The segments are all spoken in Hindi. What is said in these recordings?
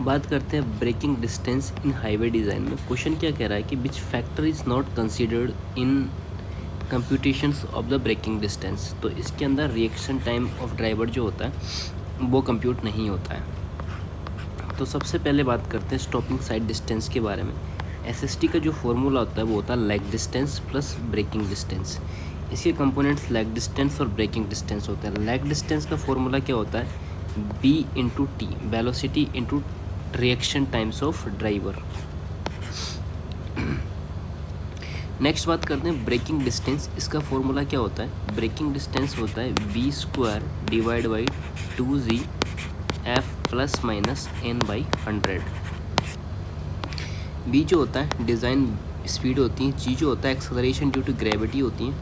बात करते हैं braking distance in highway design में। क्वेश्चन क्या कह रहा है कि which factor is not considered in computations of the braking distance. तो इसके अंदर रिएक्शन टाइम ऑफ ड्राइवर जो होता है वो कंप्यूट नहीं होता है। तो सबसे पहले बात करते हैं स्टॉपिंग साइड डिस्टेंस के बारे में। एसएसटी का जो फॉर्मूला होता है वो होता है lag distance plus braking distance. इसके कंपोनेंट्स लैग डिस्टेंस और ब्रेकिंग डिस्टेंस होते हैं। लैग डिस्टेंस का फॉर्मूला क्या होता है, b into T, velocity into reaction times of driver. Next बात करते हैं ब्रेकिंग डिस्टेंस। इसका फॉर्मूला क्या होता है, ब्रेकिंग डिस्टेंस होता है b square divide by 2z f plus minus n by 100। b जो होता है डिज़ाइन स्पीड होती है, g जो होता है एक्सेलरेशन ड्यू टू ग्रेविटी होती है,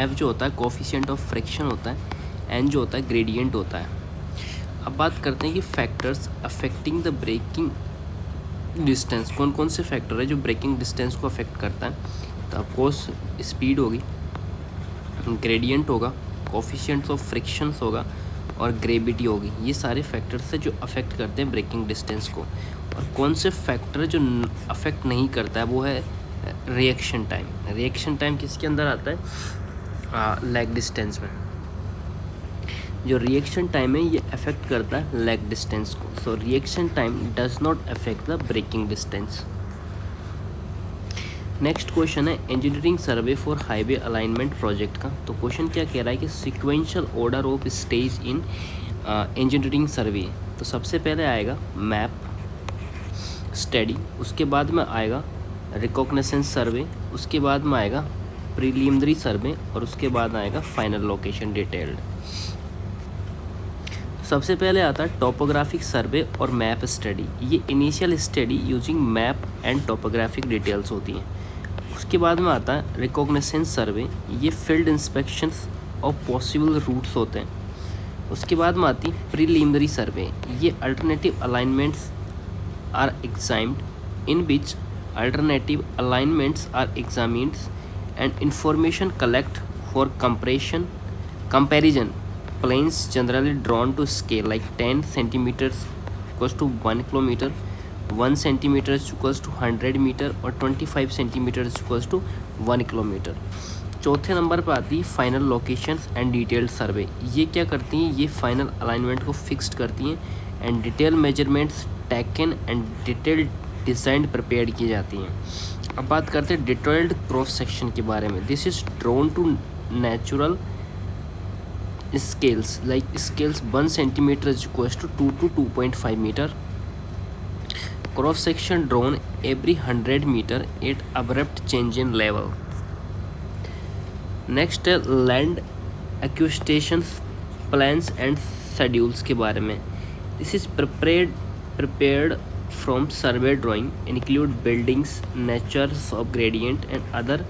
f जो होता है कोफिशिएंट ऑफ फ्रिक्शन होता है, n जो होता है ग्रेडियंट होता है। अब बात करते हैं कि factors affecting the braking distance, कौन कौन से फैक्टर है जो ब्रेकिंग डिस्टेंस को अफेक्ट करता है। तो ऑफकोर्स स्पीड होगी, ग्रेडियंट होगा, कोफिशिएंट्स ऑफ फ्रिक्शंस होगा और ग्रेविटी होगी। ये सारे फैक्टर्स है जो अफेक्ट करते हैं ब्रेकिंग डिस्टेंस को। और कौन से फैक्टर जो अफेक्ट नहीं करता है वो है रिएक्शन टाइम। रिएक्शन टाइम किसके अंदर आता है, लैग डिस्टेंस में। जो रिएक्शन टाइम है ये अफेक्ट करता है लैग डिस्टेंस को। So reaction time does not affect the braking distance. Next question है engineering survey for highway alignment project का। तो क्वेश्चन क्या कह रहा है कि sequential order of stage in engineering survey. तो सबसे पहले आएगा मैप स्टडी, उसके बाद में आएगा रिकॉग्निसेंस सर्वे, उसके बाद में आएगा प्रीलिमिनरी सर्वे और उसके बाद आएगा फाइनल लोकेशन डिटेल्ड। सबसे पहले आता है टोपोग्राफिक सर्वे और मैप स्टडी। ये initial study using map and topographic details होती हैं। उसके बाद में आता है रिकॉग्निसेंस सर्वे, ये field inspections of possible routes होते हैं। उसके बाद में आती है प्रीलिमिनरी सर्वे, ये alternative alignments are examined in which alternative alignments are examined and information collect for comparison planes generally drawn to scale like 10 centimeters equals to 1 kilometer, 1 centimeter equals to 100 meter और 25 centimeters equals to 1 kilometer। चौथे नंबर पर आती है फाइनल लोकेशंस एंड डिटेल्ड सर्वे। ये क्या करती हैं, ये फाइनल अलाइनमेंट को फिक्स्ड करती हैं and detail measurements taken and detailed design prepare की जाती हैं। अब बात करते हैं डिटेल्ड क्रॉस सेक्शन के बारे में। This is drawn to natural scales like scales 1 centimeter is equals to 2 to 2.5 meter. Cross section drawn every 100 meter at abrupt change in level. Next है land acquisition plans and schedules के बारे में। This is prepared from survey drawing, include buildings, natures of gradient and other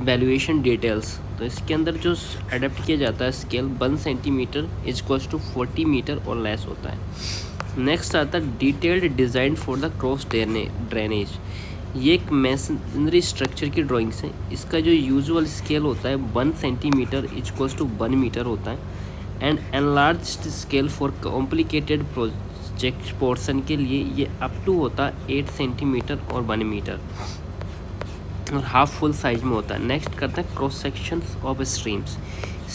valuation details। तो इसके अंदर जो अडेप्ट किया जाता है scale 1 centimetre is equals to 40 metre और लेस होता है। नेक्स्ट आता है detailed design for the cross drainage. ये एक मेसनरी स्ट्रक्चर की ड्राइंग्स है। इसका जो यूजुअल स्केल होता है 1 centimetre is equals to 1 metre होता है and enlarged scale for complicated project portion के लिए ये अप टू होता है 8 सेंटीमीटर और 1 मीटर और हाफ फुल साइज में होता है। नेक्स्ट करते हैं cross sections of streams,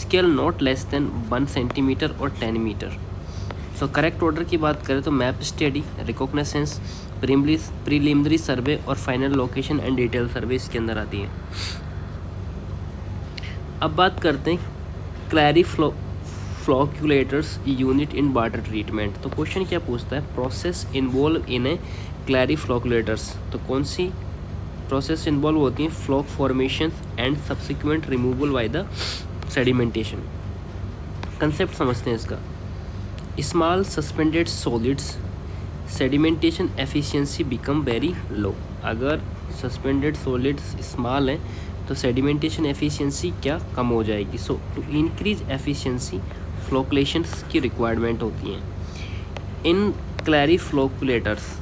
scale not less than 1 centimetre और 10 मीटर। सो करेक्ट ऑर्डर की बात करें तो मैप स्टडी, रिकॉग्निसेंस, प्रीलिमिनरी सर्वे और फाइनल लोकेशन एंड डिटेल सर्वे इसके अंदर आती है। अब बात करते हैं क्लैरी फ्लोक्यूलेटर्स यूनिट इन वाटर ट्रीटमेंट। तो क्वेश्चन क्या पूछता है, प्रोसेस इन्वॉल्व इन ए क्लैरी फ्लोक्यूलेटर्स। तो कौन सी प्रोसेस इन्वॉल्व होती हैं, floc formation and subsequent removal by the sedimentation. Concept समझते हैं इसका। Small suspended solids sedimentation efficiency become very low. अगर सस्पेंडेड सॉलिड्स स्मॉल हैं तो सेडिमेंटेशन एफिशिएंसी क्या कम हो जाएगी। सो टू इंक्रीज एफिशिएंसी फ्लोकुलेशंस की रिक्वायरमेंट होती हैं। इन क्लैरी फ्लोकुलेटर्स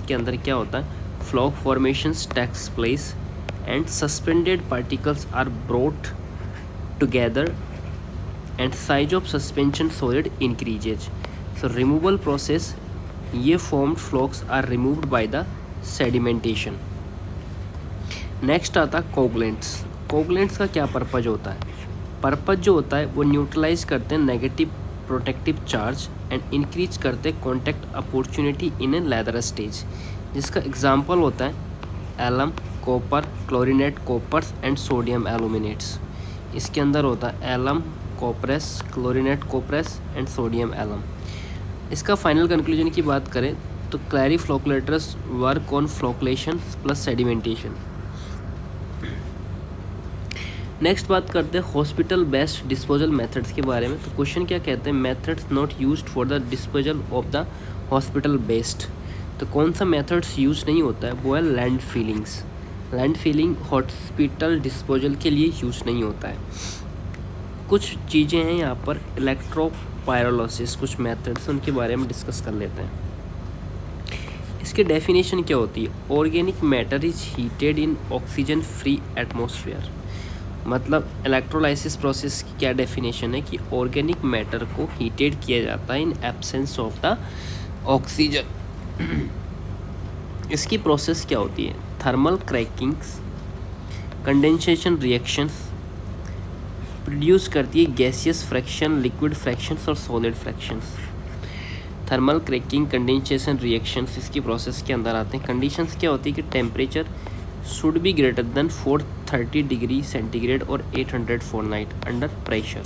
के अंदर क्या होता है, flock formations takes place and suspended particles are brought together and size of suspension solid increases. So removal process, ये formed flocs are removed by the sedimentation. Next आता है कोगुलेंट्स। कोगुलेंट्स का क्या पर्पज होता है? पर्पज जो होता है वो न्यूट्रलाइज करते हैं negative protective charge and increase करते हैं contact opportunity in a latter stage, जिसका एग्जांपल होता है alum, copper, chlorinate copperas and sodium aluminates. इसके अंदर होता है alum copperas, chlorinate copperas and sodium alum. इसका फाइनल कंक्लूजन की बात करें तो clariflocculators work on flocculation plus sedimentation. Next बात करते हैं हॉस्पिटल बेस्ड डिस्पोजल मेथड्स के बारे में। तो क्वेश्चन क्या कहते हैं? Methods not used for the disposal of the hospital based. तो कौन सा मेथड्स यूज नहीं होता है? वो है land feelings. Land feeling hospital disposal के लिए यूज नहीं होता है। कुछ चीज़ें हैं यहाँ पर, इलेक्ट्रोपायरोलिसिस, कुछ मेथड्स उनके बारे में डिस्कस कर लेते हैं। इसकी डेफिनेशन क्या होती है? Organic matter is heated in oxygen free atmosphere. मतलब इलेक्ट्रोलाइसिस प्रोसेस की क्या डेफिनेशन है कि ऑर्गेनिक मैटर को हीटेड किया जाता है in absence of the oxygen. इसकी प्रोसेस क्या होती है? थर्मल क्रैकिंग्स, कंडेंसेशन रिएक्शंस प्रोड्यूस करती है गैसियस फ्रैक्शन, लिक्विड फ्रैक्शंस और solid fractions. Thermal cracking, condensation reactions इसकी प्रोसेस के अंदर आते हैं। कंडीशंस क्या होती है कि temperature should be greater than 430 degree centigrade और 800 फॉरेनहाइट अंडर प्रेशर।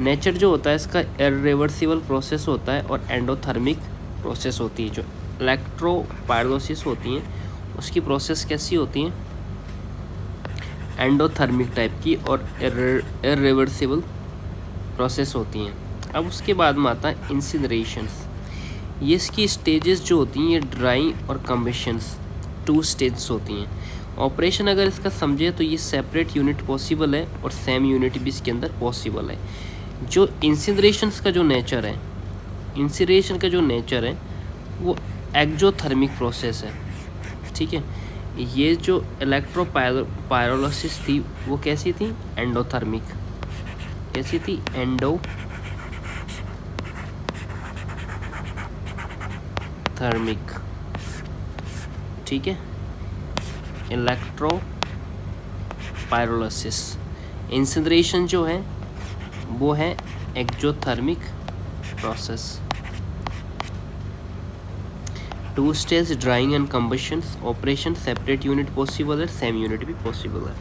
नेचर जो होता है इसका इरिवर्सिबल प्रोसेस होता है और एंडोथर्मिक प्रोसेस होती है। जो इलेक्ट्रोपायरोलिसिस होती हैं उसकी प्रोसेस कैसी होती है? एंडोथर्मिक टाइप की और इरिवर्सिबल प्रोसेस होती हैं। अब उसके बाद में आता है इंसिनरेशंस। ये इसकी स्टेजेस जो होती हैं ये ड्राइंग और कम्बशंस, 2 स्टेजेस होती हैं। ऑपरेशन अगर इसका समझे तो ये सेपरेट यूनिट पॉसिबल है और सेम यूनिट भी इसके अंदर पॉसिबल है। जो इंसिनरेशंस का जो नेचर है, इंसिनरेशन का जो नेचर है वो एक्जोथर्मिक प्रोसेस है, ठीक है। ये जो इलेक्ट्रोपायरोलिसिस थी वो कैसी थी? एंडोथर्मिक। कैसी थी? एंडोथर्मिक, ठीक है। इलेक्ट्रोपायरोलिसिस। इंसिनरेशन जो है वो है exothermic process. 2 stage drawing and combustion. Operation separate unit possible है, सेम यूनिट भी पॉसिबल है।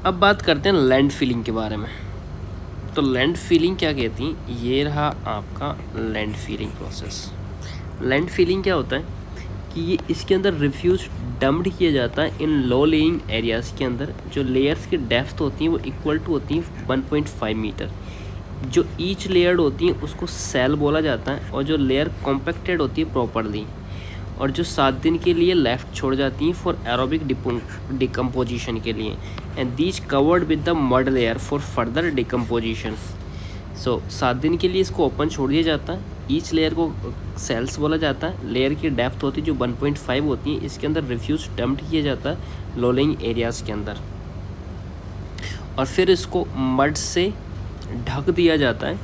अब बात करते हैं लैंड फिलिंग के बारे में। तो लैंड फिलिंग क्या कहती है? ये रहा आपका land filling process. Land filling क्या होता है कि ये इसके अंदर रिफ्यूज डम्प्ड किया जाता है इन लो लेइंग एरियाज़ के अंदर। जो लेयर्स की डेप्थ होती हैं वो इक्वल टू होती हैं 1.5 मीटर। जो ईच लेयर्ड होती हैं उसको सेल बोला जाता है और जो लेयर कॉम्पैक्टेड होती है प्रॉपरली और जो 7 दिन के लिए लेफ्ट छोड़ जाती हैं फॉर एरोबिक डिकम्पोजिशन के लिए, and these covered with the mud layer for further decompositions. So 7 दिन के लिए इसको ओपन छोड़ दिया जाता है। ईच लेयर को सेल्स बोला जाता है। लेयर की डेप्थ होती है जो 1.5 होती है। इसके अंदर रिफ्यूज डम्प्ड किया जाता है लोलिंग एरियाज़ के अंदर और फिर इसको मड से ढक दिया जाता है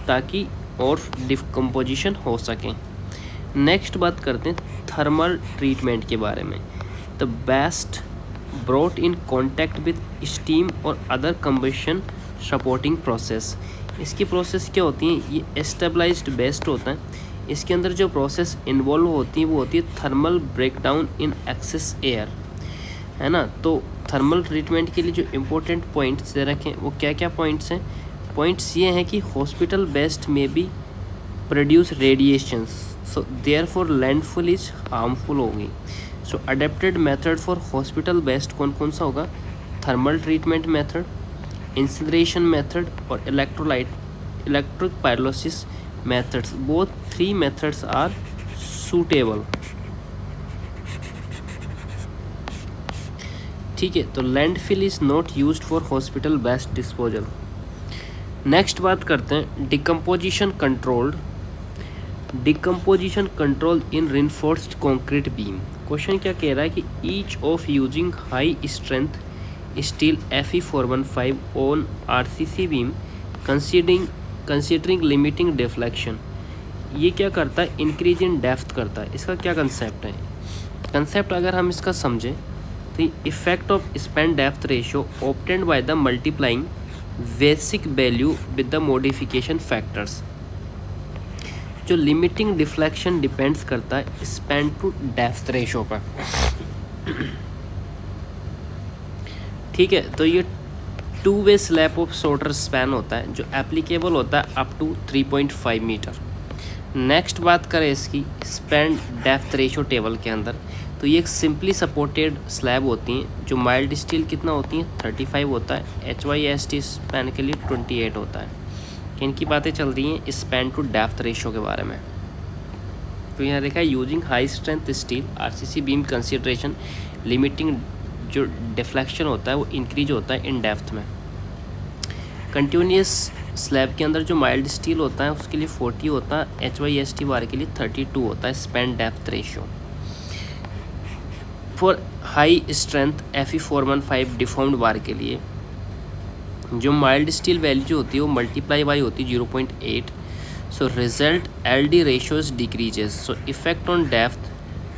ताकि और डिकम्पोजिशन हो सके। नेक्स्ट बात करते हैं थर्मल ट्रीटमेंट के बारे में। The best brought in contact with steam और अदर कम्बशन सपोर्टिंग प्रोसेस। इसकी प्रोसेस क्या होती है? ये एस्टेबलाइज्ड बेस्ट होता है। इसके अंदर जो प्रोसेस इन्वॉल्व होती है वो होती है thermal breakdown in excess air, है ना। तो थर्मल ट्रीटमेंट के लिए जो इम्पोर्टेंट पॉइंट्स दे रखे हैं वो क्या क्या पॉइंट्स हैं? पॉइंट्स ये हैं कि हॉस्पिटल बेस्ट में भी produce radiations, so therefore landfill is harmful होगी। So adapted method for hospital waste कौन कौन सा होगा? Thermal treatment method, incineration method और electric pyrolysis methods. Both 3 methods are suitable, ठीक है। तो landfill is not used for hospital waste disposal. Next बात करते हैं decomposition control in reinforced concrete beam. Question क्या कह रहा है कि each of using high strength steel Fe415 on RCC beam considering considering limiting deflection, ये क्या करता है, इंक्रीज इन डेप्थ करता है। इसका क्या कंसेप्ट है, कंसेप्ट अगर हम इसका समझें तो effect of span depth ratio obtained by the multiplying basic value with the modification factors. जो लिमिटिंग डिफ्लेक्शन डिपेंड्स करता है स्पैन टू डेप्थ रेशियो पर। ठीक है, तो ये 2 वे स्लैब ऑफ शॉर्टर स्पैन होता है जो एप्लीकेबल होता है अप टू 3.5 मीटर। नेक्स्ट बात करें इसकी स्पैन डेप्थ रेशियो टेबल के अंदर, तो ये एक सिंपली सपोर्टेड स्लैब होती हैं जो माइल्ड स्टील कितना होती हैं 35 होता है, HYST स्पैन के लिए 28 होता है। इनकी बातें चल रही हैं स्पैन टू डेप्थ रेशियो के बारे में। तो यहाँ देखा है using high strength steel RCC beam consideration limiting जो डिफ्लेक्शन होता है वो इंक्रीज होता है इन डेप्थ में। कंटिन्यूस स्लैब के अंदर जो माइल्ड स्टील होता है उसके लिए 40 होता है, HYST बार के लिए 32 होता है span depth ratio. For high strength Fe415 deformed बार के लिए जो माइल्ड स्टील वैल्यू जो होती है वो मल्टीप्लाई बाई होती है 0.8, so result LD ratios decreases, so effect on depth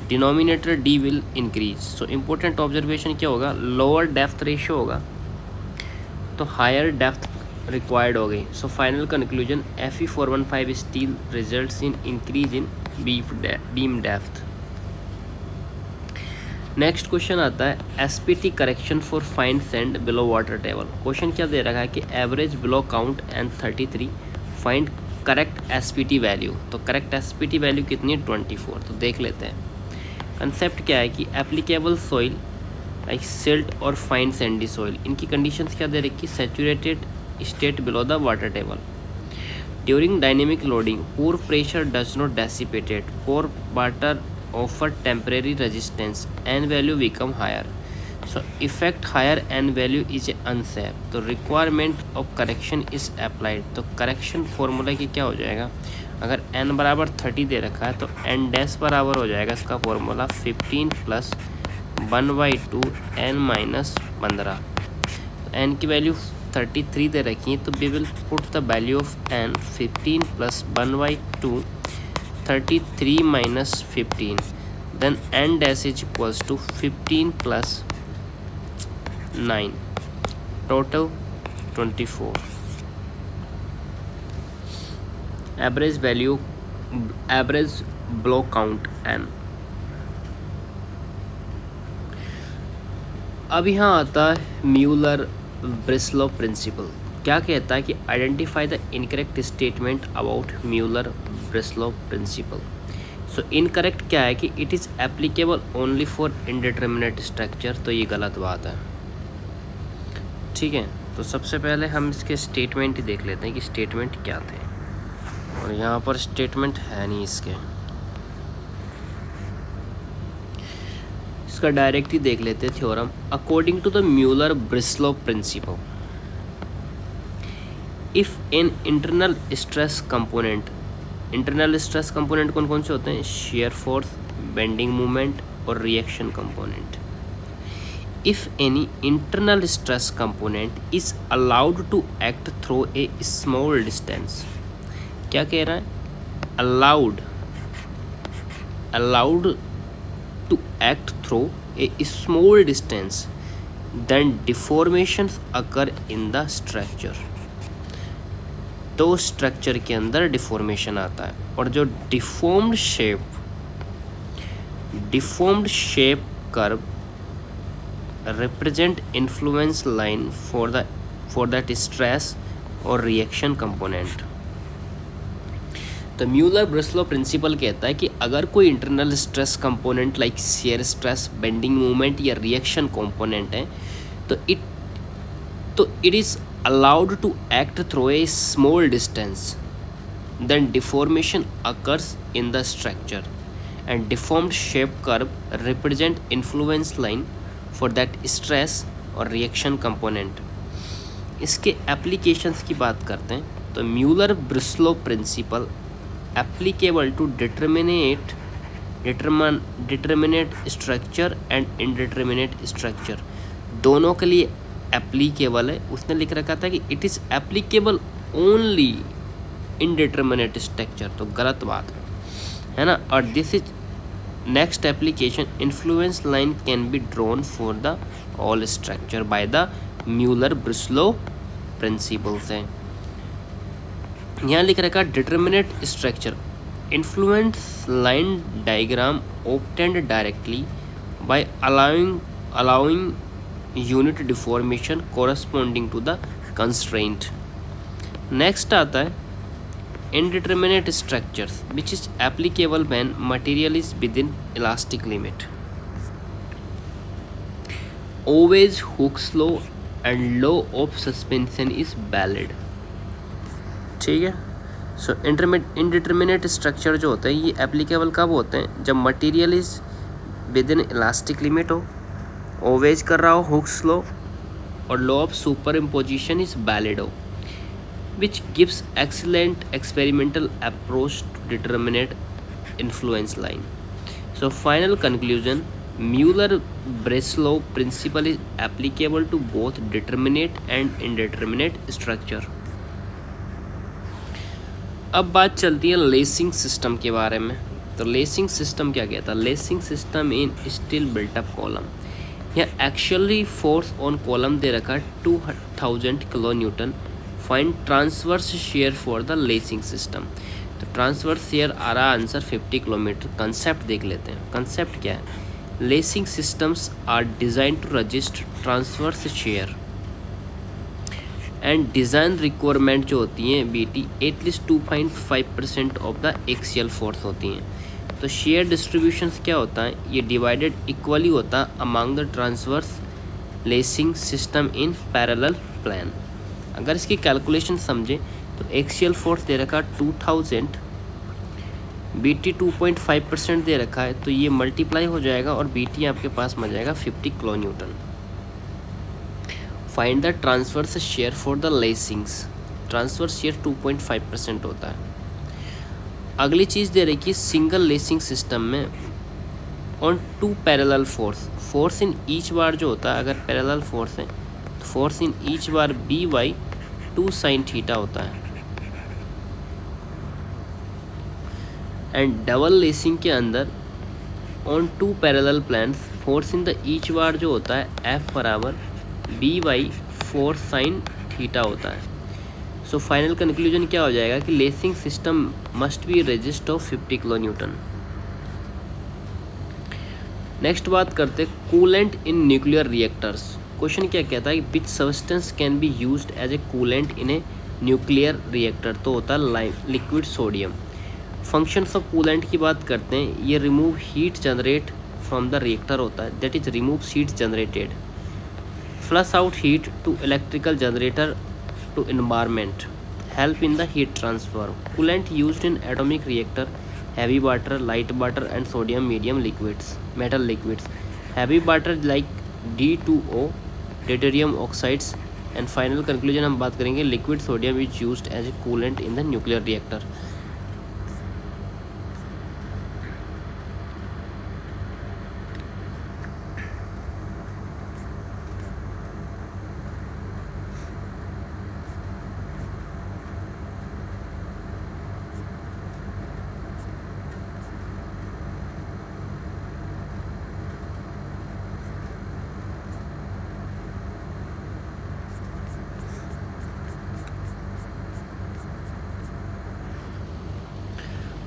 denominator D will increase. So important observation क्या होगा, लोअर डेप्थ रेशियो होगा तो हायर डेप्थ रिक्वायर्ड हो गई। सो final conclusion Fe415 steel results in increase in beam depth. Next question आता है SPT correction for fine sand below water table. Question क्या दे रखा है कि average below count and 33 find correct SPT value. तो करेक्ट SPT वैल्यू कितनी है 24। तो देख लेते हैं कंसेप्ट क्या है कि एप्लीकेबल सॉइल लाइक सिल्ट और फाइन सैंडी सॉइल, इनकी कंडीशंस क्या दे रखी, saturated state below the water table. During dynamic loading pore pressure does not dissipated, pore water offer temporary resistance and value become higher, so effect higher and value is unsafe, तो requirement of correction is applied। तो correction formula की क्या हो जाएगा, अगर n बराबर 30 दे रखा है तो n डैश बराबर हो जाएगा इसका फॉर्मूला 15 प्लस 1/2 n माइनस 15। तो n की वैल्यू 33 दे रखी है तो we will put the value of n 15 plus 1/2 33 minus 15, then n dash is equals to 15 plus 9, total 24। average value, average blow count n। अब यहाँ आता है म्यूलर ब्रिस्लो प्रिंसिपल। क्या कहता है कि identify the incorrect statement about Muller Breslau principle. सो इनकरेक्ट क्या है कि it is applicable only for indeterminate structure, तो ये गलत बात है। ठीक है, तो सबसे पहले हम इसके स्टेटमेंट ही देख लेते हैं कि स्टेटमेंट क्या थे, और यहाँ पर स्टेटमेंट है नहीं इसके, इसका डायरेक्ट ही देख लेते हैं theorem. According to the Muller Breslau principle, if an internal stress component, internal stress component कौन कौन से होते हैं, शेयर फोर्स, बेंडिंग मोमेंट और reaction component. If any internal stress component is allowed to act through a small distance, क्या कह रहा है, allowed to act through a small distance, then deformations occur in the structure. तो स्ट्रक्चर के अंदर डिफॉर्मेशन आता है, और जो deformed shape curve represent influence line for that stress और रिएक्शन कंपोनेंट। तो म्यूलर ब्रिस्लो प्रिंसिपल कहता है कि अगर कोई internal stress component like shear stress, bending moment या रिएक्शन कंपोनेंट है तो it is allowed to act through a small distance, then deformation occurs in the structure, and deformed shape curve represent influence line for that stress or reaction component। इसके applications की बात करते हैं तो Muller Breslau principle applicable to determinate structure and indeterminate structure, दोनों के लिए एप्लीकेबल है। उसने लिख रखा था कि it is applicable only indeterminate structure, तो गलत बात है ना। और this is next application, influence line can be drawn for the all structure by the Muller Breslau principle से। यहाँ लिख रखा determinate structure, influence line diagram obtained directly by allowing unit deformation corresponding to the constraint. Next आता है indeterminate structures which is applicable when material is within elastic limit. Always Hooke's law and law of suspension is valid. ठीक है। सो इनडिटर्मिनेट स्ट्रक्चर जो होते हैं ये एप्लीकेबल कब होते हैं, जब material is within elastic limit हो, ऑलवेज कर रहा हो हुक्स लॉ, और law of super imposition is valid हो, which gives excellent experimental approach to determinate influence line. So final conclusion, Muller Breslau principle is applicable to both determinate and indeterminate structure. अब बात चलती है लेसिंग सिस्टम के बारे में। तो लेसिंग सिस्टम क्या कहता है, lacing system in steel built up column, यहाँ एक्चुअली फोर्स ऑन कॉलम दे रखा 2000 kilo Newton, find transverse shear for the lacing system. तो ट्रांसवर्स शेयर आ रहा आंसर 50 किलोमीटर। कंसेप्ट देख लेते हैं, कंसेप्ट क्या है। Lacing systems are design to resist transverse shear and design requirement जो होती हैं BT at least 2.5% of the axial force होती हैं। तो शेयर डिस्ट्रीब्यूशंस क्या होता है, ये डिवाइडेड इक्वली होता है among the transverse lacing system in parallel plan. अगर इसकी कैलकुलेशन समझें तो एक्सियल फोर्स दे रखा 2000, बीटी 2.5% दे रखा है, तो ये मल्टीप्लाई हो जाएगा और बीटी आपके पास मिल जाएगा 50 kilo Newton. Find the transverse shear for the lacings, transverse shear 2.5% होता है। अगली चीज़ दे रही कि सिंगल लेसिंग सिस्टम में on 2 parallel force in each bar जो होता है, अगर पैरेलल फोर्स है तो force in each bar B/2 sin theta होता है। एंड डबल लेसिंग के अंदर on 2 parallel planes force in the each bar जो होता है F बराबर B/4 sin थीटा होता है। सो फाइनल कंक्लूजन क्या हो जाएगा कि lacing system must be resist of 50 kilo newton. Next बात करते coolant in nuclear reactors. Question क्या कहता है, which substance can be used as a coolant in a nuclear reactor, तो होता है liquid sodium. Functions of coolant की बात करते हैं, ये remove heat generate from the reactor होता है, that is remove heat generated, flush out heat to electrical generator to environment, help in the heat transfer. Coolant used in atomic reactor, heavy water, light water and sodium medium liquids, metal liquids. Heavy water like D2O, deuterium oxides. And final conclusion हम बात करेंगे liquid sodium is used as a coolant in the nuclear reactor.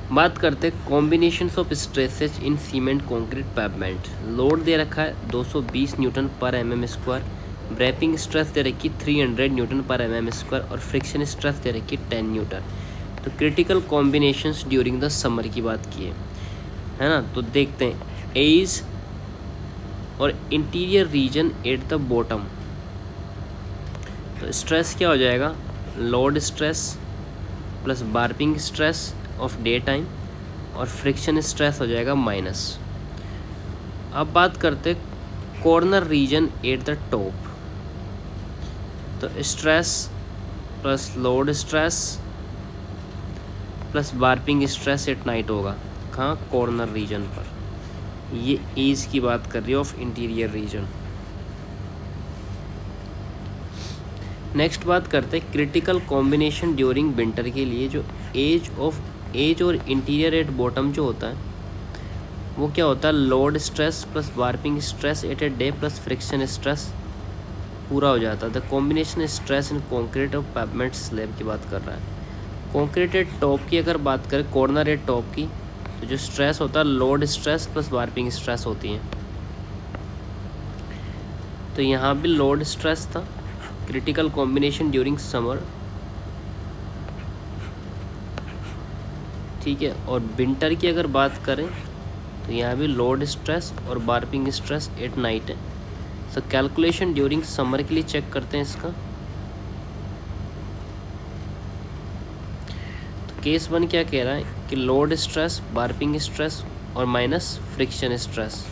बात करते हैं combination of stresses in cement concrete pavement. Load दे रखा है 220 न्यूटन पर mm², ब्रैपिंग स्ट्रेस दे रखी 300 न्यूटन पर mm² और फ्रिक्शन स्ट्रेस दे रखी 10 न्यूटन। तो critical combinations during the summer की बात की है ना। तो देखते हैं एज और interior region at the bottom. तो स्ट्रेस क्या हो जाएगा, load stress plus warping stress of day time और फ्रिक्शन स्ट्रेस हो जाएगा माइनस। अब बात करते corner region at the top. तो stress plus load stress plus warping stress at night होगा, कहाँ, कॉर्नर रीजन पर। ये एज की बात कर रही है ऑफ इंटीरियर रीजन। नेक्स्ट बात करते हैं क्रिटिकल कॉम्बिनेशन ड्यूरिंग विंटर के लिए जो एज और इंटीरियर एट बॉटम जो होता है वो क्या होता है, load stress plus warping stress eight a debt plus friction stress पूरा हो जाता है। The combination stress in concrete और पेवमेंट स्लैब की बात कर रहा है। कॉन्क्रीट एट टॉप की अगर बात करें, कॉर्नर एट टॉप की, तो जो स्ट्रेस होता है load stress plus warping stress होती है। तो यहाँ भी लोड स्ट्रेस था, क्रिटिकल कॉम्बिनेशन ड्यूरिंग समर, ठीक है। और विंटर की अगर बात करें तो यहाँ भी लोड स्ट्रेस और वार्पिंग स्ट्रेस एट नाइट है। सो कैलकुलेशन ड्यूरिंग समर के लिए चेक करते हैं इसका। तो केस 1 क्या कह रहा है कि लोड स्ट्रेस, वार्पिंग स्ट्रेस और माइनस फ्रिक्शन स्ट्रेस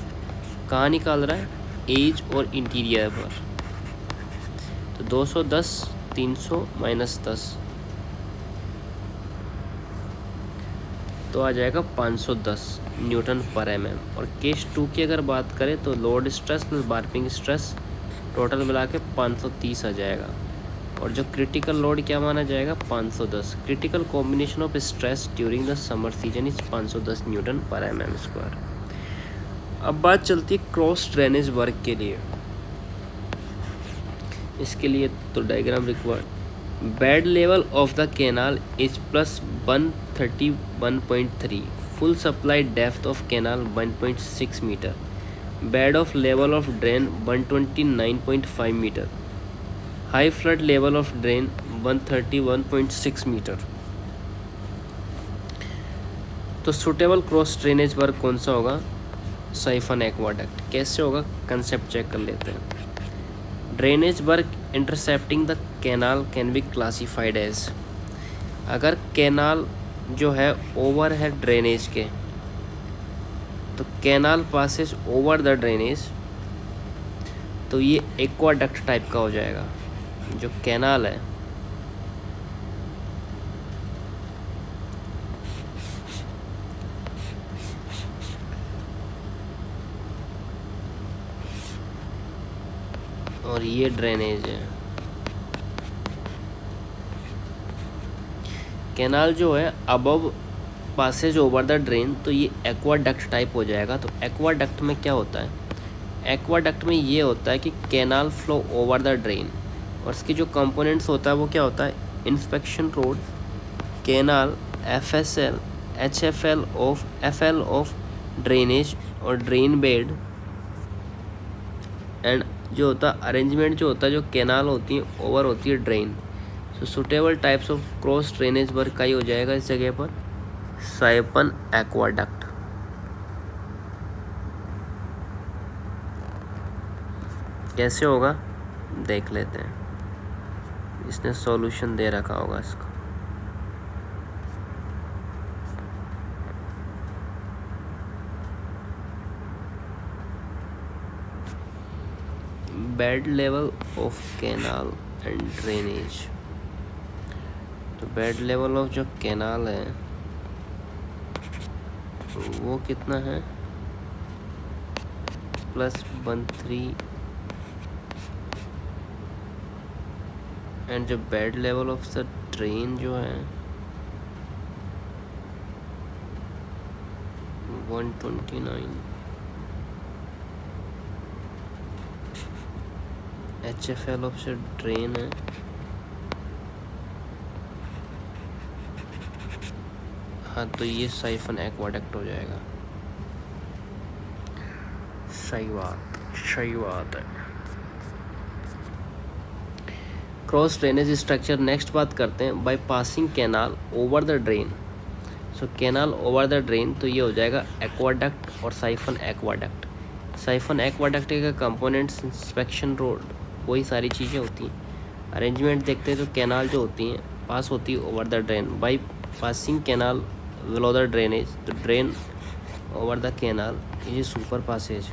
कहाँ निकाल रहा है, एज और इंटीरियर पर। तो 210 300 माइनस 10 तो आ जाएगा 510 न्यूटन पर एमएम। और केस 2 की अगर बात करें तो load stress plus warping stress total मिला के 530 आ जाएगा। और जो क्रिटिकल लोड क्या माना जाएगा, 510। Critical combination of stress during the summer season is 510 Newton पर एमएम स्क्वायर। अब बात चलती है क्रॉस ड्रेनेज वर्क के लिए। इसके लिए तो diagram required. Bed level of the canal is plus 131.3, full supply depth of canal 1.6 metre, bed of level of drain 129.5 metre, high flood level of drain 131.6 metre. तो सुटेबल क्रॉस ड्रेनेज वर्क कौन सा होगा, साइफन एक्वाडक्ट। कैसे होगा, कंसेप्ट चेक कर लेते हैं। Drainage work intercepting the canal can be classified as, अगर कैनाल जो है ओवर है ड्रेनेज के, तो canal passes over the drainage, तो ये एक्वाडक्ट टाइप का हो जाएगा। जो कैनाल है और ये ड्रेनेज है। कैनाल जो है above passes over the drain, तो ये एक्वाडक्ट टाइप हो जाएगा। तो एक्वाडक्ट में क्या होता है, एक्वाडक्ट में ये होता है कि canal flow over the drain, और इसके जो कंपोनेंट्स होता है वो क्या होता है, inspection road, canal, FSL, FL of drainage और ड्रेन बेड, एंड जो होता है अरेंजमेंट जो होता है, जो कैनाल होती है ओवर होती है drain. So suitable types of cross drainage work का ही हो जाएगा इस जगह पर साइफन एक्वाडक्ट। कैसे होगा देख लेते हैं, इसने सॉल्यूशन दे रखा होगा इसका। Bed level of canal and drainage, तो बेड लेवल ऑफ जो कैनाल है वो कितना है, +13, एंड जो bed level of the drain जो है 129, HFL ऑफ द ड्रेन है हाँ, तो ये साइफन एक्वाडक्ट हो जाएगा। सही बात है। क्रॉस ड्रेनेज स्ट्रक्चर नेक्स्ट बात करते हैं, by passing canal over the drain. So canal over the drain, तो ये हो जाएगा एक्वाडक्ट और साइफन एक्वाडक्ट। साइफन एक्वाडक्ट के कंपोनेंट्स, इंस्पेक्शन रोड, वही सारी चीज़ें होती हैं। अरेंजमेंट देखते हैं तो कैनाल जो होती हैं पास होती है over the drain, by passing canal below the drainage, तो ड्रेन ओवर द कैनाल, ये सुपर पासेज।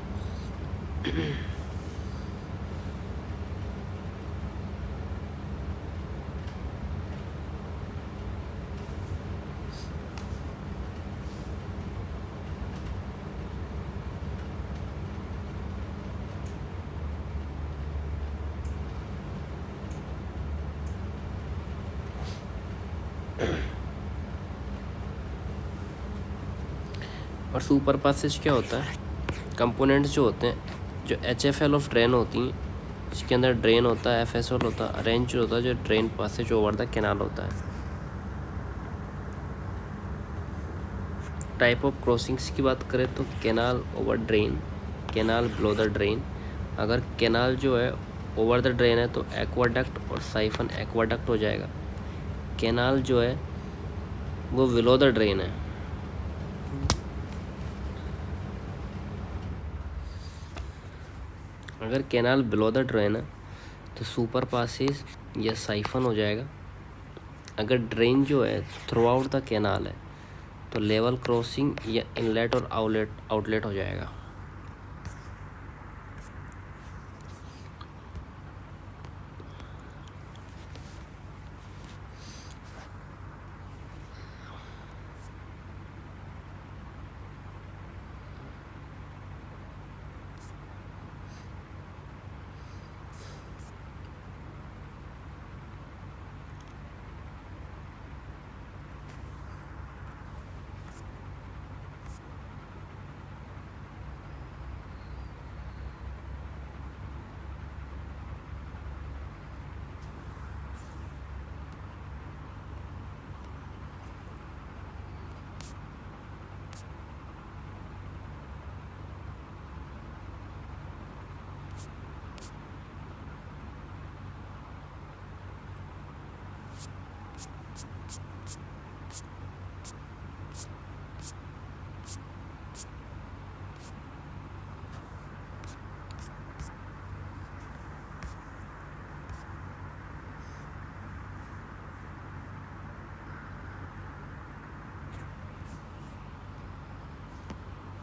और सुपर पासेज क्या होता है, कंपोनेंट्स जो होते हैं, जो HFL ऑफ ड्रेन होती हैं, इसके अंदर ड्रेन होता है, FSL होता है, रेंच होता है जो drain passes over the canal होता है। टाइप ऑफ क्रॉसिंग्स की बात करें तो canal over drain, canal below the drain. अगर कैनाल जो है ओवर द ड्रेन है तो एक्वाडक्ट और साइफन एक्वाडक्ट हो जाएगा। कैनाल जो है वो बिलो द ड्रेन है। अगर कैनाल बिलो द ड्रेन है तो सुपर पासेज या साइफन हो जाएगा। अगर ड्रेन जो है थ्रू आउट द कैनाल है तो लेवल क्रॉसिंग या इनलेट और आउटलेट हो जाएगा।